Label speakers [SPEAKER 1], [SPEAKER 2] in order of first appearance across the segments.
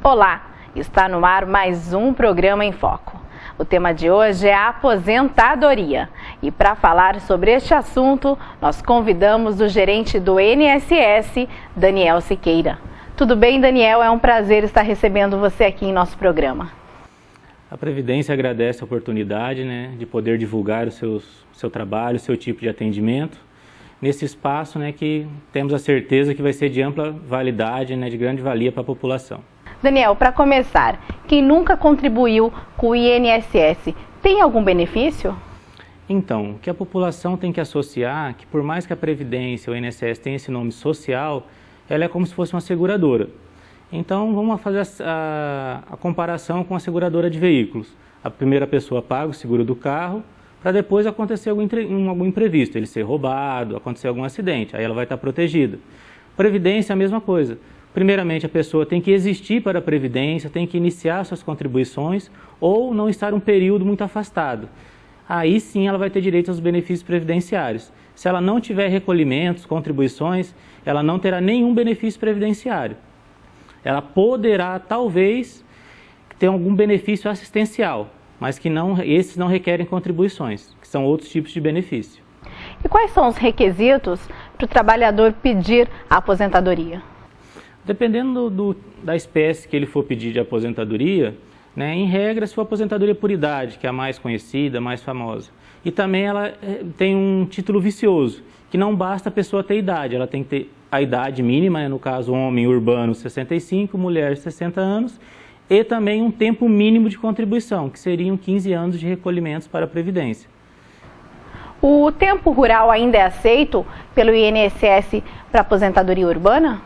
[SPEAKER 1] Olá, está no ar mais um programa em Foco. O tema de hoje é a aposentadoria. E para falar sobre este assunto, nós convidamos o gerente do INSS, Daniel Siqueira. Tudo bem, Daniel? É um prazer estar recebendo você aqui em nosso programa.
[SPEAKER 2] A Previdência agradece a oportunidade, de poder divulgar o seu trabalho, o seu tipo de atendimento, nesse espaço que temos a certeza que vai ser de ampla validade, de grande valia para a população.
[SPEAKER 1] Daniel, para começar, quem nunca contribuiu com o INSS, tem algum benefício?
[SPEAKER 2] Então, o que a população tem que associar, que por mais que a Previdência, o INSS tenha esse nome social, ela é como se fosse uma seguradora. Então, vamos fazer a comparação com a seguradora de veículos. A primeira pessoa paga o seguro do carro, para depois acontecer algum imprevisto, ele ser roubado, acontecer algum acidente, aí ela vai estar protegida. Previdência é a mesma coisa. Primeiramente, a pessoa tem que existir para a Previdência, tem que iniciar suas contribuições ou não estar um período muito afastado. Aí sim ela vai ter direito aos benefícios previdenciários. Se ela não tiver recolhimentos, contribuições, ela não terá nenhum benefício previdenciário. Ela poderá, talvez, ter algum benefício assistencial, mas que esses não requerem contribuições, que são outros tipos de benefício.
[SPEAKER 1] E quais são os requisitos para o trabalhador pedir a aposentadoria?
[SPEAKER 2] Dependendo da espécie que ele for pedir de aposentadoria, em regra, se for aposentadoria por idade, que é a mais conhecida, a mais famosa. E também ela tem um título vicioso, que não basta a pessoa ter idade, ela tem que ter a idade mínima, no caso homem urbano 65, mulher 60 anos, e também um tempo mínimo de contribuição, que seriam 15 anos de recolhimentos para a Previdência.
[SPEAKER 1] O tempo rural ainda é aceito pelo INSS para aposentadoria urbana?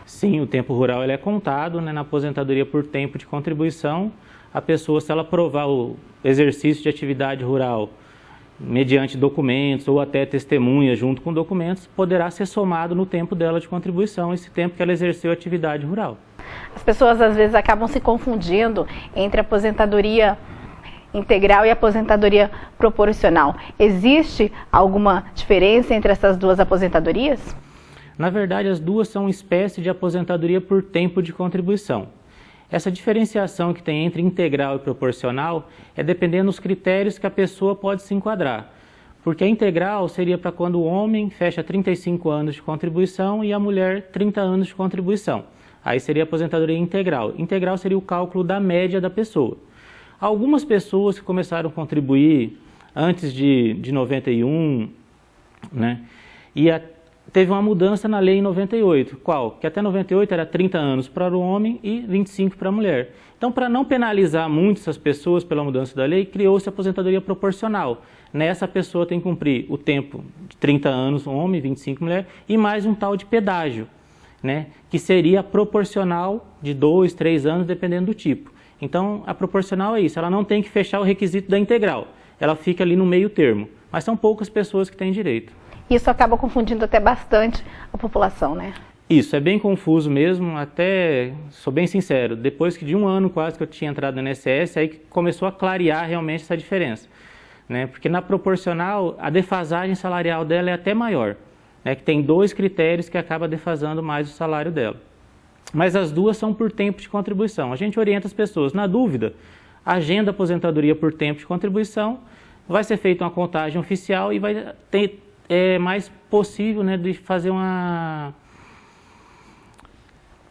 [SPEAKER 2] Sim, o tempo rural ele é contado na aposentadoria por tempo de contribuição. A pessoa, se ela provar o exercício de atividade rural mediante documentos ou até testemunha junto com documentos, poderá ser somado no tempo dela de contribuição, esse tempo que ela exerceu atividade rural.
[SPEAKER 1] As pessoas às vezes acabam se confundindo entre aposentadoria integral e aposentadoria proporcional. Existe alguma diferença entre essas duas aposentadorias?
[SPEAKER 2] Na verdade, as duas são uma espécie de aposentadoria por tempo de contribuição. Essa diferenciação que tem entre integral e proporcional é dependendo dos critérios que a pessoa pode se enquadrar. Porque a integral seria para quando o homem fecha 35 anos de contribuição e a mulher 30 anos de contribuição. Aí seria a aposentadoria integral. Integral seria o cálculo da média da pessoa. Algumas pessoas que começaram a contribuir antes de 91, teve uma mudança na lei em 98. Qual? Que até 98 era 30 anos para o homem e 25 para a mulher. Então, para não penalizar muito essas pessoas pela mudança da lei, criou-se a aposentadoria proporcional. Nessa pessoa tem que cumprir o tempo de 30 anos homem, 25 mulher, e mais um tal de pedágio, que seria proporcional de 2, 3 anos, dependendo do tipo. Então, a proporcional é isso, ela não tem que fechar o requisito da integral, ela fica ali no meio termo, mas são poucas pessoas que têm direito.
[SPEAKER 1] Isso acaba confundindo até bastante a população,
[SPEAKER 2] Isso, é bem confuso mesmo, até, sou bem sincero, depois que de um ano quase que eu tinha entrado no INSS, aí que começou a clarear realmente essa diferença. Porque na proporcional, a defasagem salarial dela é até maior, que tem 2 critérios que acaba defasando mais o salário dela. Mas as duas são por tempo de contribuição. A gente orienta as pessoas, na dúvida, agenda a aposentadoria por tempo de contribuição, vai ser feita uma contagem oficial e vai ter mais possível de fazer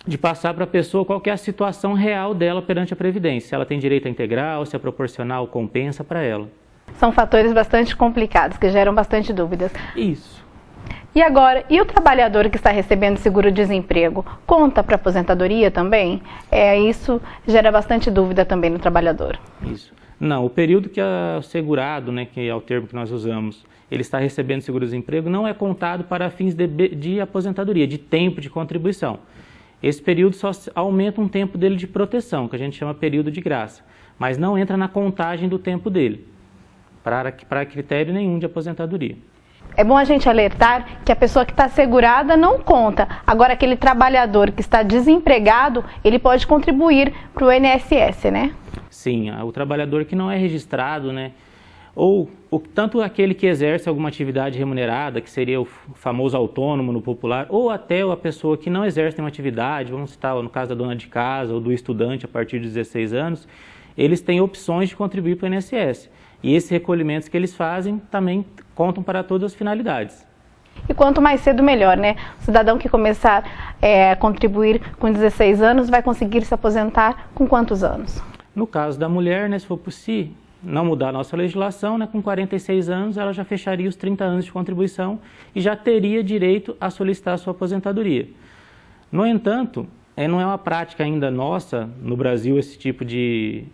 [SPEAKER 2] de passar para a pessoa qual que é a situação real dela perante a Previdência, se ela tem direito à integral, se a proporcional compensa para ela.
[SPEAKER 1] São fatores bastante complicados, que geram bastante dúvidas.
[SPEAKER 2] Isso.
[SPEAKER 1] E agora, e o trabalhador que está recebendo seguro-desemprego, conta para aposentadoria também? Isso gera bastante dúvida também no trabalhador.
[SPEAKER 2] Isso. Não, o período que o segurado, que é o termo que nós usamos, ele está recebendo seguro-desemprego, não é contado para fins de aposentadoria, de tempo de contribuição. Esse período só aumenta um tempo dele de proteção, que a gente chama período de graça, mas não entra na contagem do tempo dele, para critério nenhum de aposentadoria.
[SPEAKER 1] É bom a gente alertar que a pessoa que está segurada não conta. Agora, aquele trabalhador que está desempregado, ele pode contribuir para o INSS,
[SPEAKER 2] Sim, o trabalhador que não é registrado, ou tanto aquele que exerce alguma atividade remunerada, que seria o famoso autônomo no popular, ou até a pessoa que não exerce nenhuma atividade, vamos citar no caso da dona de casa ou do estudante a partir de 16 anos, eles têm opções de contribuir para o INSS. E esses recolhimentos que eles fazem também contam para todas as finalidades.
[SPEAKER 1] E quanto mais cedo, melhor, né? O cidadão que começar a contribuir com 16 anos vai conseguir se aposentar com quantos anos? No caso da mulher, né,
[SPEAKER 2] se não mudar a nossa legislação, né, com 46 anos ela já fecharia os 30 anos de contribuição e já teria direito a solicitar a sua aposentadoria. No entanto, não é uma prática ainda nossa no Brasil esse tipo de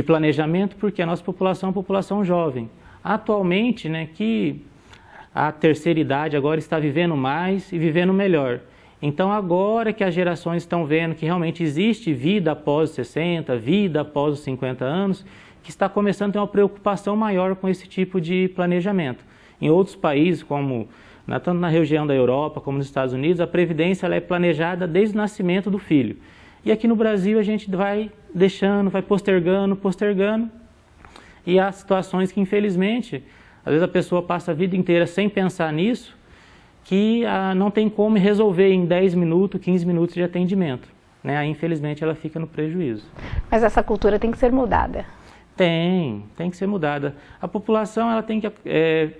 [SPEAKER 2] planejamento, porque a nossa população é uma população jovem. Atualmente, né, que a terceira idade agora está vivendo mais e vivendo melhor. Então agora que as gerações estão vendo que realmente existe vida após os 60, vida após os 50 anos, que está começando a ter uma preocupação maior com esse tipo de planejamento. Em outros países, como tanto na região da Europa como nos Estados Unidos, a previdência ela é planejada desde o nascimento do filho. E aqui no Brasil a gente vai deixando, vai postergando, e há situações que infelizmente, às vezes a pessoa passa a vida inteira sem pensar nisso, que não tem como resolver em 10 minutos, 15 minutos de atendimento. Né? Aí infelizmente ela fica no prejuízo. Mas essa cultura tem que ser mudada. Tem que ser mudada. A população ela tem que,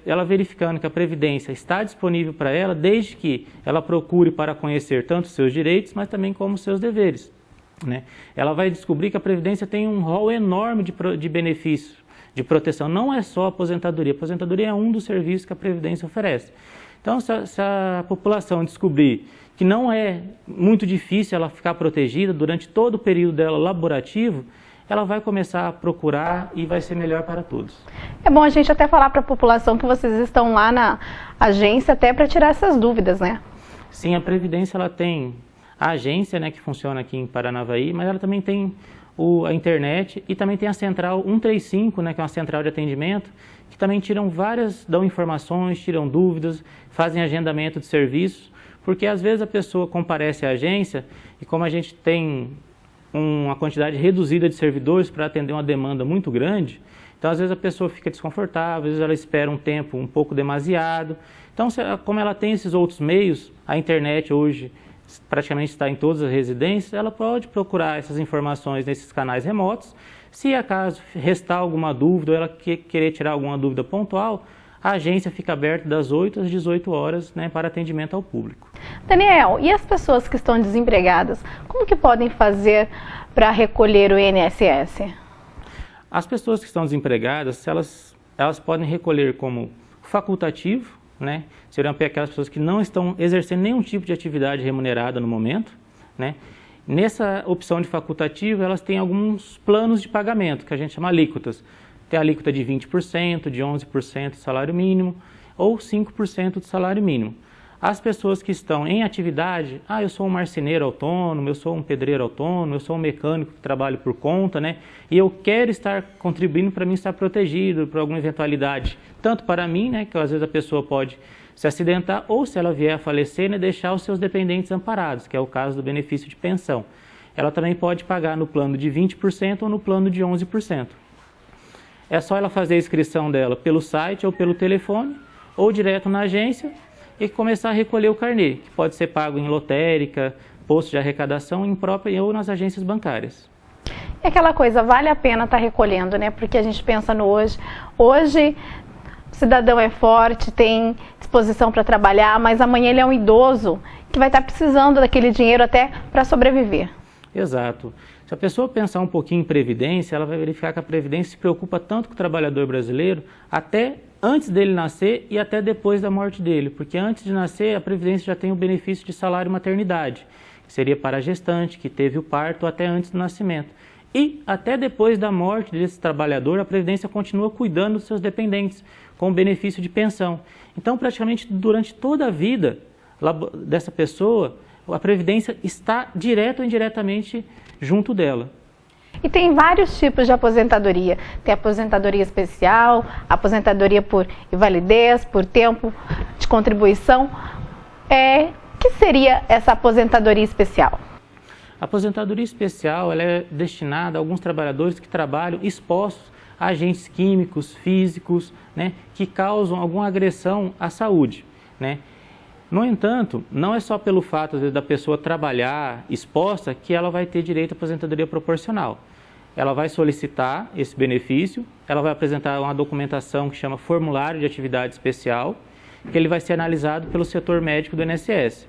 [SPEAKER 2] ela verificando que a Previdência está disponível para ela, desde que ela procure para conhecer tanto os seus direitos, mas também como os seus deveres. Né? Ela vai descobrir que a Previdência tem um rol enorme de benefícios, de proteção. Não é só a aposentadoria. A aposentadoria é um dos serviços que a Previdência oferece. Então, se a população descobrir que não é muito difícil ela ficar protegida durante todo o período dela laborativo, ela vai começar a procurar e vai ser melhor para todos. É bom a gente até falar para a população que vocês estão lá na agência até para tirar essas dúvidas, né? Sim, a Previdência ela tem a agência, né, que funciona aqui em Paranavaí, mas ela também tem a internet e também tem a central 135, né, que é uma central de atendimento, que também dão informações, tiram dúvidas, fazem agendamento de serviços, porque às vezes a pessoa comparece à agência e como a gente tem uma quantidade reduzida de servidores para atender uma demanda muito grande, então às vezes a pessoa fica desconfortável, às vezes ela espera um tempo um pouco demasiado. Então, como ela tem esses outros meios, a internet hoje praticamente está em todas as residências, ela pode procurar essas informações nesses canais remotos. Se acaso restar alguma dúvida ou ela querer tirar alguma dúvida pontual, a agência fica aberta das 8 às 18 horas, né, para atendimento ao público. Daniel, e as pessoas que estão desempregadas, como que podem fazer para recolher o INSS? As pessoas que estão desempregadas, elas podem recolher como facultativo, né? Seriam aquelas pessoas que não estão exercendo nenhum tipo de atividade remunerada no momento, né? Nessa opção de facultativo, elas têm alguns planos de pagamento, que a gente chama alíquotas. Tem a alíquota de 20%, de 11% do salário mínimo ou 5% do salário mínimo. As pessoas que estão em atividade, eu sou um marceneiro autônomo, eu sou um pedreiro autônomo, eu sou um mecânico que trabalho por conta, né? E eu quero estar contribuindo para mim estar protegido por alguma eventualidade, tanto para mim, né, que às vezes a pessoa pode se acidentar, ou se ela vier a falecer, né, deixar os seus dependentes amparados, que é o caso do benefício de pensão. Ela também pode pagar no plano de 20% ou no plano de 11%. É só ela fazer a inscrição dela pelo site ou pelo telefone, ou direto na agência, e começar a recolher o carnê, que pode ser pago em lotérica, posto de arrecadação ou nas agências bancárias. É aquela coisa, vale a pena estar recolhendo, né? Porque a gente pensa no hoje. Hoje, o cidadão é forte, tem disposição para trabalhar, mas amanhã ele é um idoso que vai estar precisando daquele dinheiro até para sobreviver. Exato. Se a pessoa pensar um pouquinho em previdência, ela vai verificar que a previdência se preocupa tanto com o trabalhador brasileiro até antes dele nascer e até depois da morte dele, porque antes de nascer a previdência já tem o benefício de salário maternidade, que seria para a gestante que teve o parto até antes do nascimento. E até depois da morte desse trabalhador, a previdência continua cuidando dos seus dependentes com o benefício de pensão. Então, praticamente durante toda a vida dessa pessoa, a previdência está direto ou indiretamente junto dela. E tem vários tipos de aposentadoria. Tem aposentadoria especial, aposentadoria por invalidez, por tempo de contribuição. O que seria essa aposentadoria especial? A aposentadoria especial ela é destinada a alguns trabalhadores que trabalham expostos agentes químicos, físicos, né, que causam alguma agressão à saúde, né. No entanto, não é só pelo fato, às vezes, da pessoa trabalhar exposta que ela vai ter direito à aposentadoria proporcional. Ela vai solicitar esse benefício, ela vai apresentar uma documentação que chama formulário de atividade especial, que ele vai ser analisado pelo setor médico do INSS.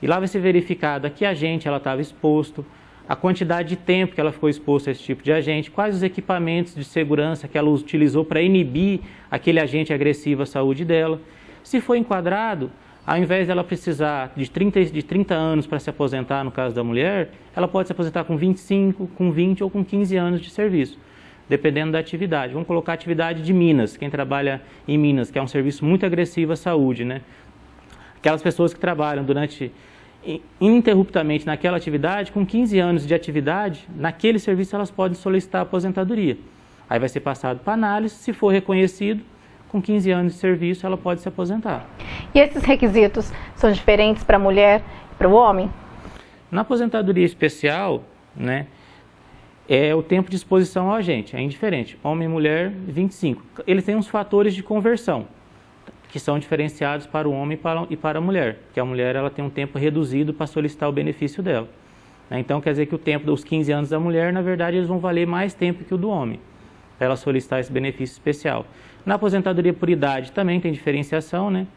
[SPEAKER 2] E lá vai ser verificado a que agente ela estava exposto, a quantidade de tempo que ela ficou exposta a esse tipo de agente, quais os equipamentos de segurança que ela utilizou para inibir aquele agente agressivo à saúde dela. Se for enquadrado, ao invés dela precisar de 30 anos para se aposentar, no caso da mulher, ela pode se aposentar com 25, com 20 ou com 15 anos de serviço, dependendo da atividade. Vamos colocar a atividade de Minas, quem trabalha em Minas, que é um serviço muito agressivo à saúde, né? Aquelas pessoas que trabalham ininterruptamente naquela atividade, com 15 anos de atividade, naquele serviço elas podem solicitar aposentadoria. Aí vai ser passado para análise, se for reconhecido, com 15 anos de serviço, ela pode se aposentar.
[SPEAKER 1] E esses requisitos são diferentes para a mulher e para o homem?
[SPEAKER 2] Na aposentadoria especial, né, é o tempo de exposição ao agente, é indiferente. Homem e mulher, 25. Eles têm uns fatores de conversão, que são diferenciados para o homem e para a mulher. Que a mulher ela tem um tempo reduzido para solicitar o benefício dela. Então, quer dizer que o tempo dos 15 anos da mulher, na verdade, eles vão valer mais tempo que o do homem, para ela solicitar esse benefício especial. Na aposentadoria por idade também tem diferenciação, né?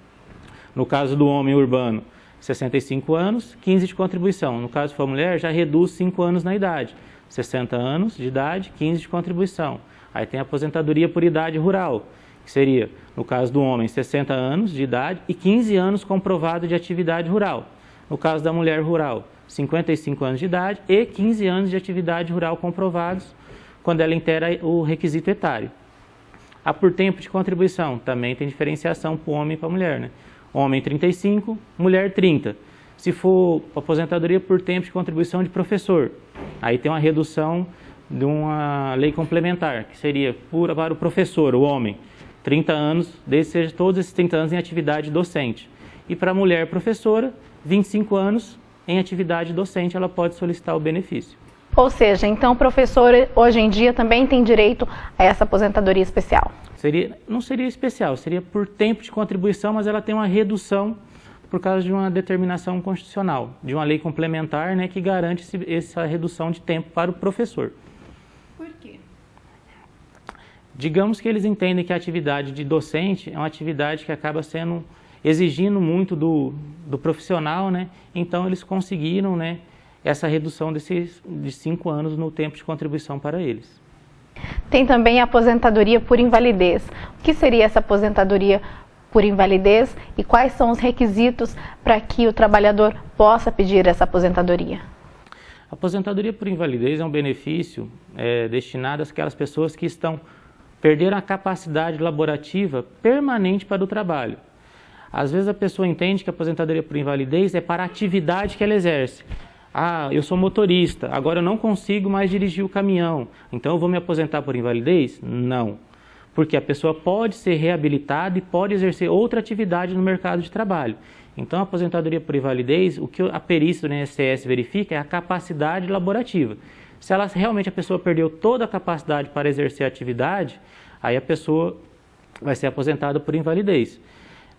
[SPEAKER 2] No caso do homem urbano, 65 anos, 15 de contribuição. No caso, se for mulher, já reduz 5 anos na idade. 60 anos de idade, 15 de contribuição. Aí tem a aposentadoria por idade rural, que seria, no caso do homem, 60 anos de idade e 15 anos comprovado de atividade rural. No caso da mulher rural, 55 anos de idade e 15 anos de atividade rural comprovados, quando ela inteira o requisito etário. A por tempo de contribuição, também tem diferenciação para o homem e para a mulher, né? Homem 35, mulher 30. Se for aposentadoria por tempo de contribuição de professor, aí tem uma redução de uma lei complementar, que seria para o professor, o homem, 30 anos, desde que seja todos esses 30 anos em atividade docente. E para a mulher professora, 25 anos em atividade docente, ela pode solicitar o benefício.
[SPEAKER 1] Ou seja, então o professor hoje em dia também tem direito a essa aposentadoria especial?
[SPEAKER 2] Não seria especial, seria por tempo de contribuição, mas ela tem uma redução por causa de uma determinação constitucional, de uma lei complementar, né, que garante essa redução de tempo para o professor.
[SPEAKER 1] Por quê?
[SPEAKER 2] Digamos que eles entendem que a atividade de docente é uma atividade que acaba exigindo muito do profissional, né? Então eles conseguiram, né, essa redução de 5 anos no tempo de contribuição para eles.
[SPEAKER 1] Tem também a aposentadoria por invalidez. O que seria essa aposentadoria por invalidez e quais são os requisitos para que o trabalhador possa pedir essa aposentadoria?
[SPEAKER 2] A aposentadoria por invalidez é um benefício destinado àquelas pessoas que perderam a capacidade laborativa permanente para o trabalho. Às vezes a pessoa entende que a aposentadoria por invalidez é para a atividade que ela exerce. Ah, eu sou motorista, agora eu não consigo mais dirigir o caminhão, então eu vou me aposentar por invalidez? Não, porque a pessoa pode ser reabilitada e pode exercer outra atividade no mercado de trabalho. Então a aposentadoria por invalidez, o que a perícia do INSS verifica é a capacidade laborativa. Se realmente a pessoa perdeu toda a capacidade para exercer a atividade, aí a pessoa vai ser aposentada por invalidez.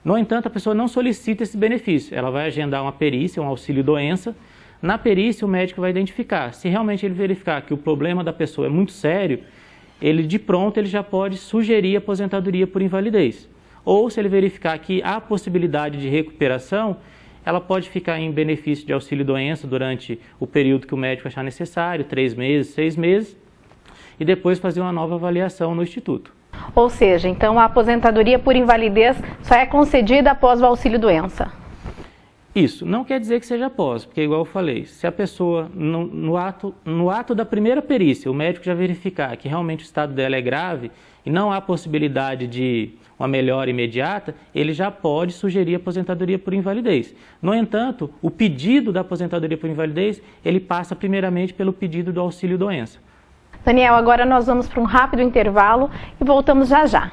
[SPEAKER 2] No entanto, a pessoa não solicita esse benefício, ela vai agendar uma perícia, um auxílio-doença. Na perícia, o médico vai identificar. Se realmente ele verificar que o problema da pessoa é muito sério, de pronto ele já pode sugerir aposentadoria por invalidez. Ou se ele verificar que há possibilidade de recuperação, ela pode ficar em benefício de auxílio-doença durante o período que o médico achar necessário, 3 meses, 6 meses, e depois fazer uma nova avaliação no Instituto.
[SPEAKER 1] Ou seja, então a aposentadoria por invalidez só é concedida após o auxílio-doença?
[SPEAKER 2] Isso, não quer dizer que seja após, porque igual eu falei, se a pessoa, no ato da primeira perícia, o médico já verificar que realmente o estado dela é grave e não há possibilidade de uma melhora imediata, ele já pode sugerir aposentadoria por invalidez. No entanto, o pedido da aposentadoria por invalidez, ele passa primeiramente pelo pedido do auxílio-doença.
[SPEAKER 1] Daniel, agora nós vamos para um rápido intervalo e voltamos já já.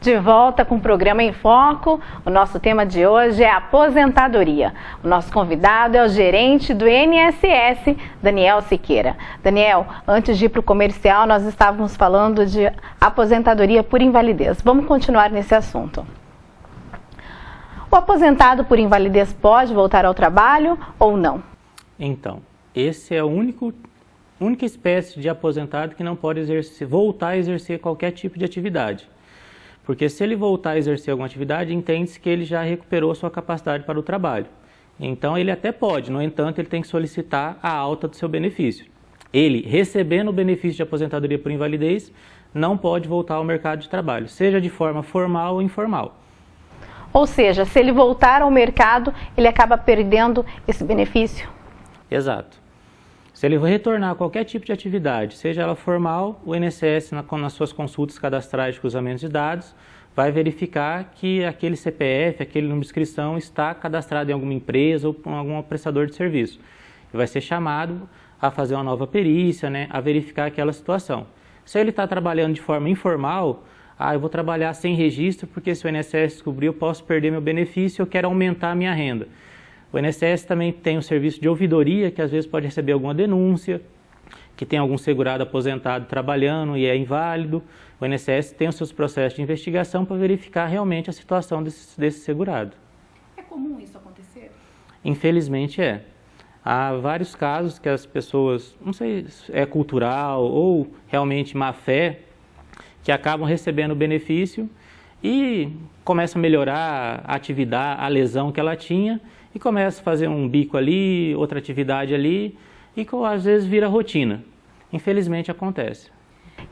[SPEAKER 1] De volta com o programa em Foco, o nosso tema de hoje é aposentadoria. O nosso convidado é o gerente do INSS, Daniel Siqueira. Daniel, antes de ir para o comercial, nós estávamos falando de aposentadoria por invalidez. Vamos continuar nesse assunto. O aposentado por invalidez pode voltar ao trabalho ou não?
[SPEAKER 2] Então, esse é a única espécie de aposentado que não pode voltar a exercer qualquer tipo de atividade. Porque se ele voltar a exercer alguma atividade, entende-se que ele já recuperou sua capacidade para o trabalho. Então ele até pode, no entanto, ele tem que solicitar a alta do seu benefício. Ele, recebendo o benefício de aposentadoria por invalidez, não pode voltar ao mercado de trabalho, seja de forma formal ou informal.
[SPEAKER 1] Ou seja, se ele voltar ao mercado, ele acaba perdendo esse benefício?
[SPEAKER 2] Exato. Se ele retornar a qualquer tipo de atividade, seja ela formal, o INSS, nas suas consultas cadastrais de cruzamento de dados, vai verificar que aquele CPF, aquele número de inscrição está cadastrado em alguma empresa ou em algum prestador de serviço. E vai ser chamado a fazer uma nova perícia, a verificar aquela situação. Se ele está trabalhando de forma informal, eu vou trabalhar sem registro porque se o INSS descobrir eu posso perder meu benefício e eu quero aumentar a minha renda. O INSS também tem um serviço de ouvidoria, que às vezes pode receber alguma denúncia, que tem algum segurado aposentado trabalhando e é inválido. O INSS tem os seus processos de investigação para verificar realmente a situação desse segurado.
[SPEAKER 1] É comum isso acontecer?
[SPEAKER 2] Infelizmente é. Há vários casos que as pessoas, não sei se é cultural ou realmente má fé, que acabam recebendo o benefício e começam a melhorar a atividade, a lesão que ela tinha, e começa a fazer um bico ali, outra atividade ali, e às vezes vira rotina. Infelizmente acontece.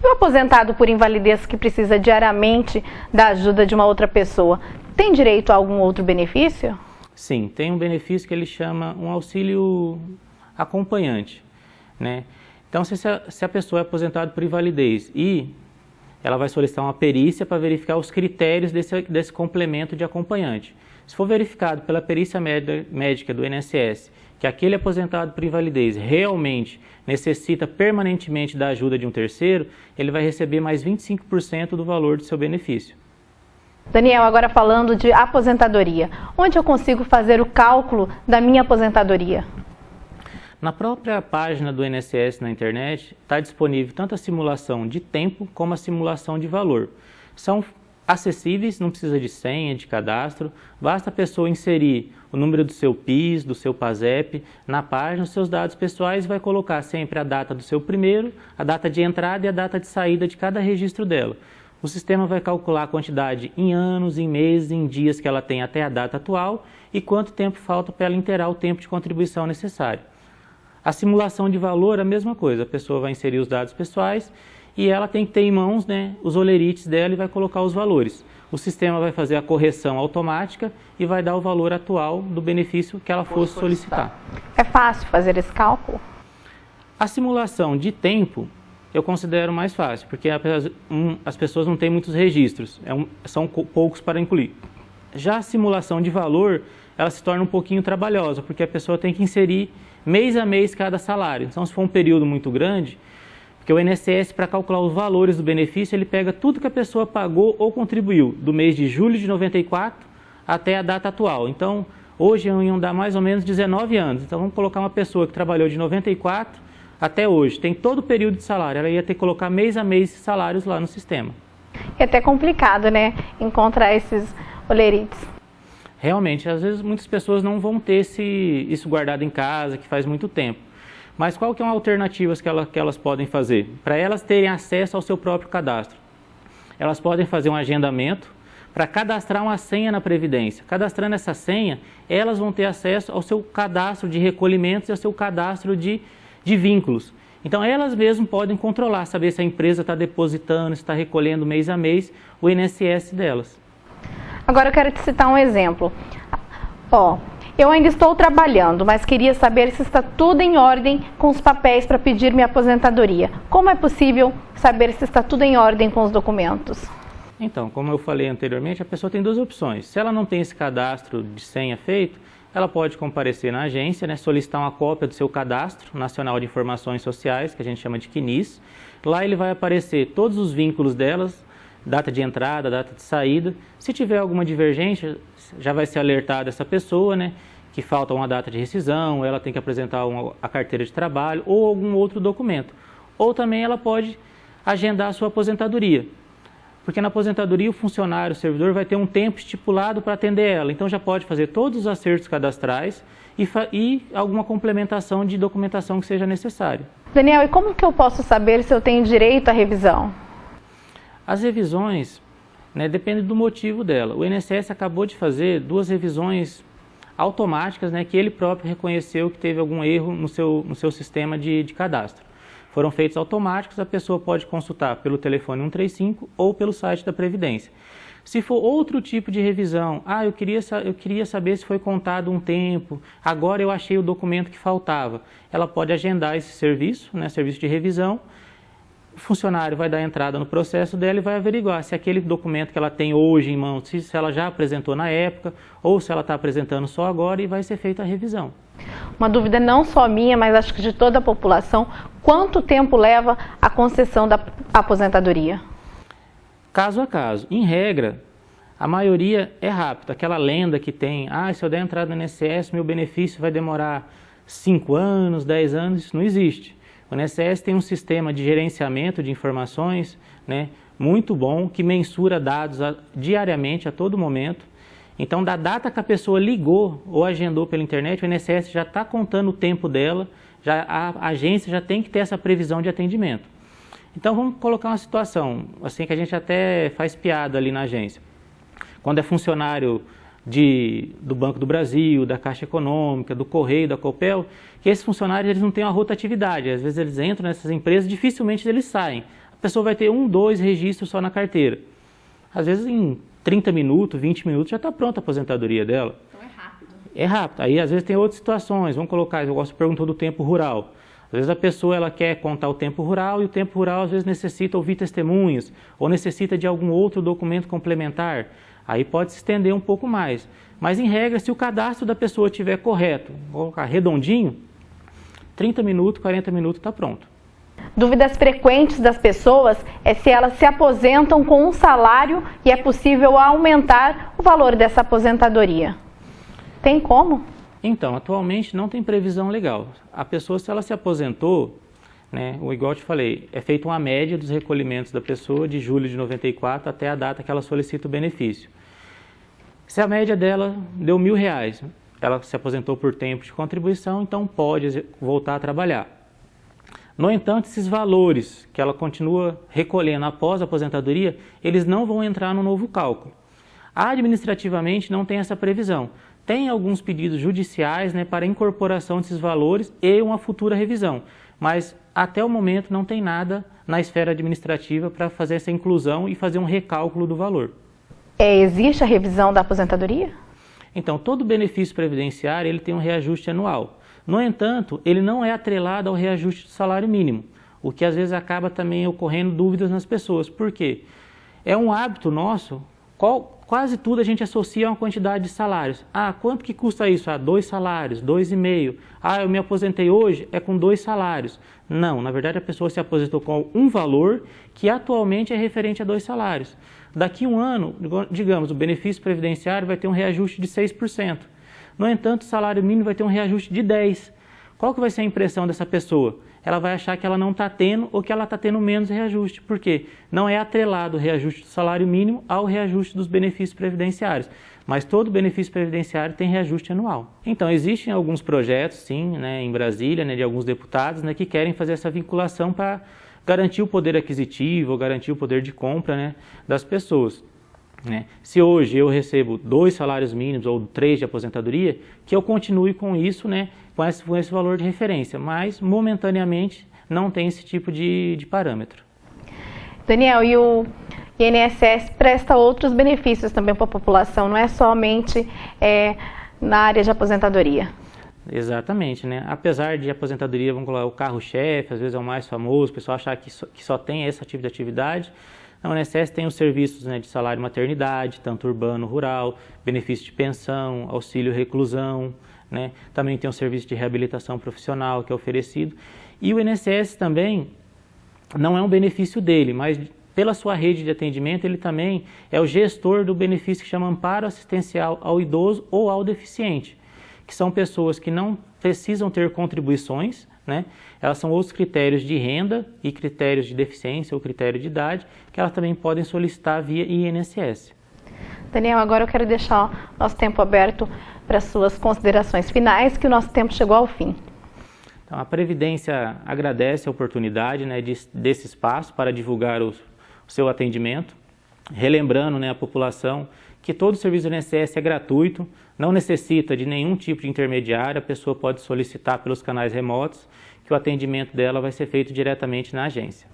[SPEAKER 1] E o aposentado por invalidez que precisa diariamente da ajuda de uma outra pessoa, tem direito a algum outro benefício?
[SPEAKER 2] Sim, tem um benefício que ele chama um auxílio acompanhante, Então, se a pessoa é aposentada por invalidez e ela vai solicitar uma perícia para verificar os critérios desse complemento de acompanhante. Se for verificado pela perícia médica do INSS que aquele aposentado por invalidez realmente necessita permanentemente da ajuda de um terceiro, ele vai receber mais 25% do valor do seu benefício.
[SPEAKER 1] Daniel, agora falando de aposentadoria, onde eu consigo fazer o cálculo da minha aposentadoria?
[SPEAKER 2] Na própria página do INSS na internet está disponível tanto a simulação de tempo como a simulação de valor. São acessíveis, não precisa de senha, de cadastro, basta a pessoa inserir o número do seu PIS, do seu PASEP, na página, os seus dados pessoais, vai colocar sempre a data do seu primeiro, a data de entrada e a data de saída de cada registro dela. O sistema vai calcular a quantidade em anos, em meses, em dias que ela tem até a data atual e quanto tempo falta para ela inteirar o tempo de contribuição necessário. A simulação de valor é a mesma coisa, a pessoa vai inserir os dados pessoais e ela tem que ter em mãos os olerites dela e vai colocar os valores. O sistema vai fazer a correção automática e vai dar o valor atual do benefício que ela fosse solicitar.
[SPEAKER 1] É fácil fazer esse cálculo?
[SPEAKER 2] A simulação de tempo eu considero mais fácil, porque as pessoas não têm muitos registros, são poucos para incluir. Já a simulação de valor, ela se torna um pouquinho trabalhosa, porque a pessoa tem que inserir mês a mês cada salário. Então, se for um período muito grande, porque o INSS, para calcular os valores do benefício, ele pega tudo que a pessoa pagou ou contribuiu, do mês de julho de 94 até a data atual. Então, hoje iam dar mais ou menos 19 anos. Então, vamos colocar uma pessoa que trabalhou de 94 até hoje, tem todo o período de salário, ela ia ter que colocar mês a mês esses salários lá no sistema.
[SPEAKER 1] É até complicado, encontrar esses olerites.
[SPEAKER 2] Realmente, às vezes muitas pessoas não vão ter isso guardado em casa, que faz muito tempo. Mas qual que é uma alternativa que elas podem fazer? Para elas terem acesso ao seu próprio cadastro. Elas podem fazer um agendamento para cadastrar uma senha na Previdência. Cadastrando essa senha, elas vão ter acesso ao seu cadastro de recolhimentos e ao seu cadastro de vínculos. Então, elas mesmas podem controlar, saber se a empresa está depositando, se está recolhendo mês a mês o INSS delas.
[SPEAKER 1] Agora eu quero te citar um exemplo. Eu ainda estou trabalhando, mas queria saber se está tudo em ordem com os papéis para pedir minha aposentadoria. Como é possível saber se está tudo em ordem com os documentos?
[SPEAKER 2] Então, como eu falei anteriormente, a pessoa tem duas opções. Se ela não tem esse cadastro de senha feito, ela pode comparecer na agência, solicitar uma cópia do seu Cadastro Nacional de Informações Sociais, que a gente chama de CNIS. Lá ele vai aparecer todos os vínculos delas, data de entrada, data de saída. Se tiver alguma divergência, já vai ser alertada essa pessoa, né, que falta uma data de rescisão, ela tem que apresentar a carteira de trabalho ou algum outro documento. Ou também ela pode agendar a sua aposentadoria, porque na aposentadoria o funcionário, o servidor, vai ter um tempo estipulado para atender ela. Então já pode fazer todos os acertos cadastrais e alguma complementação de documentação que seja necessária.
[SPEAKER 1] Daniel, e como que eu posso saber se eu tenho direito à revisão?
[SPEAKER 2] As revisões, né, depende do motivo dela. O INSS acabou de fazer 2 revisões automáticas, né, que ele próprio reconheceu que teve algum erro no seu sistema de cadastro. Foram feitos automáticos, a pessoa pode consultar pelo telefone 135 ou pelo site da Previdência. Se for outro tipo de revisão, eu queria saber se foi contado um tempo, agora eu achei o documento que faltava. Ela pode agendar esse serviço, né, serviço de revisão. O funcionário vai dar entrada no processo dela e vai averiguar se aquele documento que ela tem hoje em mãos, se ela já apresentou na época ou se ela está apresentando só agora, e vai ser feita a revisão.
[SPEAKER 1] Uma dúvida não só minha, mas acho que de toda a população: quanto tempo leva a concessão da aposentadoria?
[SPEAKER 2] Caso a caso. Em regra, a maioria é rápida. Aquela lenda que tem, se eu der entrada no INSS, meu benefício vai demorar 5 anos, 10 anos, isso não existe. O INSS tem um sistema de gerenciamento de informações, né, muito bom, que mensura dados diariamente, a todo momento. Então, da data que a pessoa ligou ou agendou pela internet, o INSS já está contando o tempo dela, a agência já tem que ter essa previsão de atendimento. Então, vamos colocar uma situação, assim, que a gente até faz piada ali na agência. Quando é funcionário do Banco do Brasil, da Caixa Econômica, do Correio, da Copel, que esses funcionários eles não têm uma rotatividade. Às vezes eles entram nessas empresas, dificilmente eles saem. A pessoa vai ter 1, 2 registros só na carteira. Às vezes em 30 minutos, 20 minutos já está pronta a aposentadoria dela.
[SPEAKER 1] Então é rápido.
[SPEAKER 2] É rápido. Aí às vezes tem outras situações. Vamos colocar, eu gosto de perguntar do tempo rural. Às vezes a pessoa ela quer contar o tempo rural e o tempo rural às vezes necessita ouvir testemunhas ou necessita de algum outro documento complementar. Aí pode se estender um pouco mais. Mas, em regra, se o cadastro da pessoa estiver correto, vou colocar redondinho, 30 minutos, 40 minutos está pronto.
[SPEAKER 1] Dúvidas frequentes das pessoas é se elas se aposentam com um salário e é possível aumentar o valor dessa aposentadoria. Tem como?
[SPEAKER 2] Então, atualmente não tem previsão legal. A pessoa, se ela se aposentou, né, igual eu te falei, é feita uma média dos recolhimentos da pessoa de julho de 94 até a data que ela solicita o benefício. Se a média dela deu R$1.000, ela se aposentou por tempo de contribuição, então pode voltar a trabalhar. No entanto, esses valores que ela continua recolhendo após a aposentadoria, eles não vão entrar no novo cálculo. Administrativamente não tem essa previsão. Tem alguns pedidos judiciais, né, para incorporação desses valores e uma futura revisão, mas até o momento não tem nada na esfera administrativa para fazer essa inclusão e fazer um recálculo do valor.
[SPEAKER 1] Existe a revisão da aposentadoria?
[SPEAKER 2] Então, todo benefício previdenciário ele tem um reajuste anual. No entanto, ele não é atrelado ao reajuste do salário mínimo, o que às vezes acaba também ocorrendo dúvidas nas pessoas. Por quê? É um hábito nosso, quase tudo a gente associa a uma quantidade de salários. Quanto que custa isso? 2 salários, 2,5. Eu me aposentei hoje, é com 2 salários. Não, na verdade a pessoa se aposentou com um valor que atualmente é referente a 2 salários. Daqui a um ano, digamos, o benefício previdenciário vai ter um reajuste de 6%. No entanto, o salário mínimo vai ter um reajuste de 10%. Qual que vai ser a impressão dessa pessoa? Ela vai achar que ela não está tendo ou que ela está tendo menos reajuste. Por quê? Não é atrelado o reajuste do salário mínimo ao reajuste dos benefícios previdenciários. Mas todo benefício previdenciário tem reajuste anual. Então, existem alguns projetos, sim, né, em Brasília, né, de alguns deputados, né, que querem fazer essa vinculação para garantir o poder aquisitivo, garantir o poder de compra, né, das pessoas. Né? Se hoje eu recebo 2 salários mínimos ou 3 de aposentadoria, que eu continue com isso, né, com esse valor de referência, mas momentaneamente não tem esse tipo de parâmetro.
[SPEAKER 1] Daniel, e o INSS presta outros benefícios também para a população, não é somente na área de aposentadoria?
[SPEAKER 2] Exatamente, né? Apesar de aposentadoria, vamos colocar o carro-chefe, às vezes é o mais famoso, o pessoal achar que só tem esse tipo de atividade. A INSS tem os serviços, né, de salário e maternidade, tanto urbano, rural, benefício de pensão, auxílio reclusão, né? Também tem o serviço de reabilitação profissional que é oferecido. E o INSS também não é um benefício dele, mas pela sua rede de atendimento, ele também é o gestor do benefício que chama Amparo Assistencial ao Idoso ou ao Deficiente, que são pessoas que não precisam ter contribuições, né? Elas são os critérios de renda e critérios de deficiência ou critério de idade, que elas também podem solicitar via INSS.
[SPEAKER 1] Daniel, agora eu quero deixar o nosso tempo aberto para suas considerações finais, que o nosso tempo chegou ao fim.
[SPEAKER 2] Então, a Previdência agradece a oportunidade, né, desse espaço para divulgar o seu atendimento, relembrando, né, a população que todo o serviço do INSS é gratuito, não necessita de nenhum tipo de intermediário, a pessoa pode solicitar pelos canais remotos, que o atendimento dela vai ser feito diretamente na agência.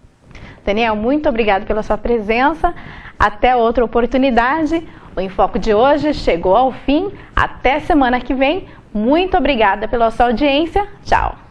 [SPEAKER 1] Daniel, muito obrigado pela sua presença. Até outra oportunidade. O Enfoque de hoje chegou ao fim. Até semana que vem. Muito obrigada pela sua audiência. Tchau.